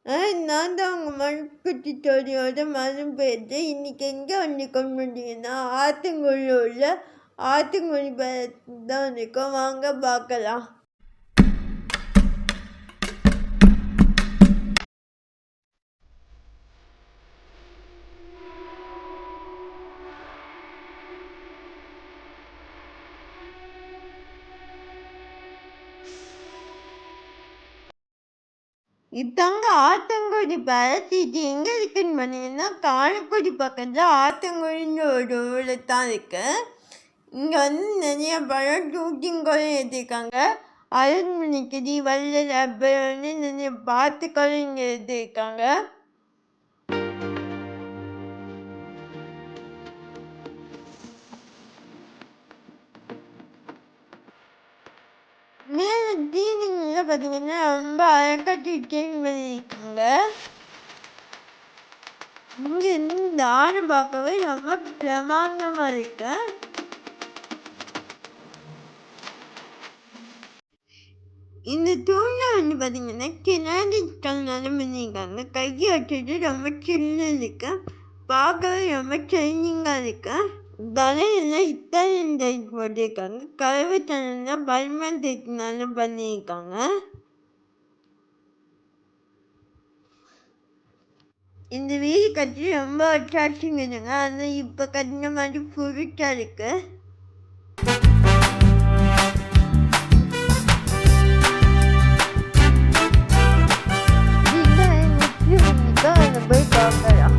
நான் தான் உங்கள் மண்குட்டி தோழியோட மனம் போயிட்டு இன்றைக்கி எங்கே வந்துருக்கோம் முடியும்னா உள்ள ஆத்தங்குழி தான் வந்திருக்கோம். வாங்க பார்க்கலாம். இதாங்க ஆத்தங்குடி பேலஸ். இது எங்கே இருக்குன்னு பார்த்தீங்கன்னா காரைக்குடி பக்கத்தில் ஆத்தங்குடின்னு ஒரு ஊரில் தான் இருக்கு. இங்கே வந்து நிறைய படம் ஷூட்டிங்களும் எடுத்திருக்காங்க. அரண்மனைக்கிடி வள்ளல் அப்புறம் வந்து நிறைய பாட்டுகளும் இங்கே எடுத்திருக்காங்க. மேலே டீனிங்கில் பார்த்தீங்கன்னா ரொம்ப அழகாக டிசைன் பண்ணியிருக்காங்க. இங்கே இருந்து இந்த ஆடு பார்க்கவே ரொம்ப பிரமாண்டமாக இருக்கு. இந்த தூணில் வந்து பார்த்தீங்கன்னா கிரானைட் கல்லால் பண்ணியிருக்காங்க. கையை வச்சுட்டு ரொம்ப சின்ன இருக்கு. பார்க்கவே ரொம்ப ட்ரெயினிங்காக இருக்கு. தலையெல்லாம் இத்தாலியன் டைப் போட்டிருக்காங்க. கதவு தனெல்லாம் பர்மன் டைப்னால பண்ணியிருக்காங்க. இந்த வீடு கட்டி ரொம்ப அட்ராக்டிங் இருக்குங்க. ஆனால் இப்போ கட்டின மாதிரி புதுசாக இருக்கு. போய் பார்க்கலாம்.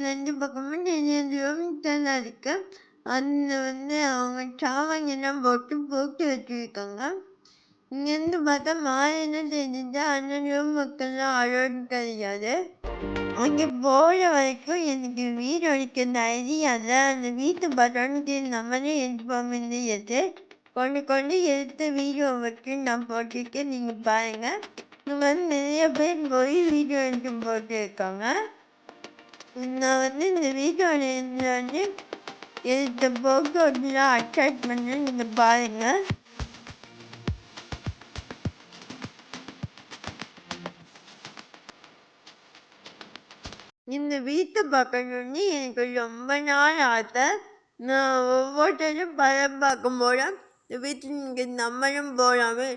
ரெண்டு பக்கமும் இருக்கு. அதில் வந்து அவங்க சாமான்லாம் போட்டு வச்சுருக்காங்க. இங்கேருந்து பார்த்தா மாலையெல்லாம் தெரிஞ்சு அண்ணன் மக்கள்லாம் அழகு கிடையாது. அங்கே போகிற வரைக்கும் எனக்கு வீடு அடிக்கிற ஐடியா இல்லை. அந்த வீட்டு பட்டோன்னு நம்மளே எடுப்போம் எடுத்து கொண்டு எடுத்த வீடியோ வச்சு நான் போட்டிருக்கேன். நீங்கள் பாருங்கள். இங்கே வந்து நிறைய பேர் போய் வீடியோ எடுத்து போட்டிருக்காங்க. நான் வந்து இந்த வீடியோவில் வந்து எடுத்த போட்டோலாம் அட்டாச் பண்ண நீங்கள் பாருங்கள். இந்த வீட்டை பார்க்கணுன்னு எனக்கு ரொம்ப நாள் ஆசை. நான் ஒவ்வொருத்தரும் படம் பார்க்கும்போது இந்த வீட்டில் இங்கே நம்மளும் போகலாமே,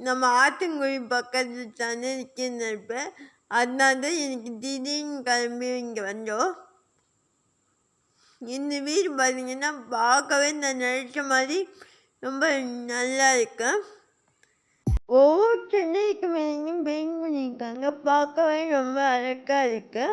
நம்ம ஆத்தங்குடி பக்கத்தில் தானே நிற்கிறப்பேன். அதனால தான் எனக்கு திடீர்னு கிளம்பி இங்கே வந்தோம். இந்த வீடு பார்த்தீங்கன்னா பார்க்கவே நான் நினைச்ச மாதிரி ரொம்ப நல்லா இருக்கு. ஒவ்வொரு சென்னைக்கு மேலேயும் பெயிண்ட் பண்ணியிருக்காங்க. பார்க்கவே ரொம்ப அழகாக இருக்கு.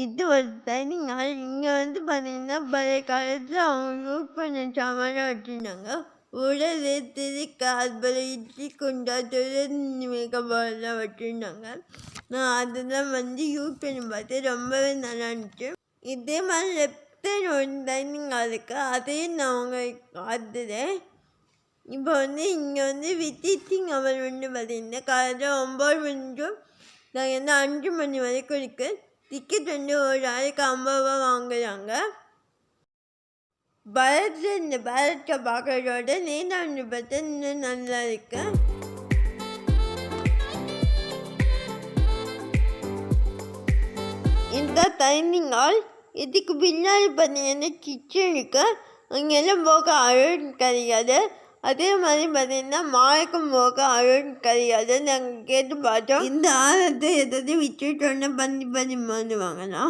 இது ஒரு தனி நாள். இங்கே வந்து பார்த்தீங்கன்னா பழைய காலத்தில் அவங்க யூஸ் பண்ண சாமான் வச்சுருந்தாங்க. உடல் கால்பலை இட்லி குண்டா மேக்கப்பாலாம் வச்சுருந்தாங்க. நான் அதெல்லாம் வந்து யூஸ் பண்ணி பார்த்தேன். ரொம்பவே நல்லா இருந்துச்சு. இதே மாதிரி லெஃப்ட் சைடு ஒரு டைனிங் ஹால் இருக்குது. அதையும் நான் உங்களுக்கு காட்டுறேன். இப்போ வந்து இங்கே வந்து விசிட்டிங் அவர் வந்து பார்த்தீங்கன்னா காலையில் 9 மணிக்கும் நாங்கள் வந்து 5 மணி வரைக்கும் இருக்குது. டிக்கெட் வந்து ஒரு ஆளுக்கு 50 ரூபா வாங்குறாங்க. பரத்தில் இந்த பரத்தை பார்க்குறதோட நேதாண்டு பார்த்தா இன்னும் நல்லா இருக்கு. இந்த டைனிங் ஹால். இதுக்கு பின்னாடி பார்த்தீங்கன்னா கிச்சன் இருக்கு. அங்கெல்லாம் போக அழகு கிடையாது. அதே மாதிரி பார்த்தீங்கன்னா மாயக்கம் போக அழகு கிடையாது. நாங்கள் கேட்டு பார்த்தோம். இந்த ஆழத்தை எதாவது விட்டுட்டோன்னா பண்ணி பண்ணுவாங்கன்னா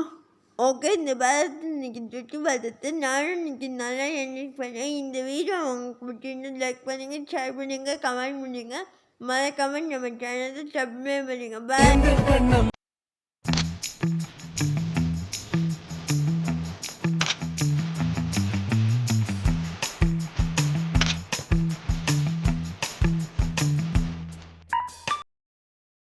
ஓகே. இந்த பாரத்தை இன்னைக்கு சுற்றி பார்த்துட்டு நானும் இன்னைக்கு நல்லா என்ஜாய் பண்ணேன். இந்த வீடியோ உங்களுக்கு பிடிச்சிருந்து லைக் பண்ணுங்கள், ஷேர் பண்ணுங்கள், கமெண்ட் பண்ணுங்கள். மறக்காம நம்ம சேனலை சப்ஸ்கிரைப் பண்ணுங்கள். பாய்.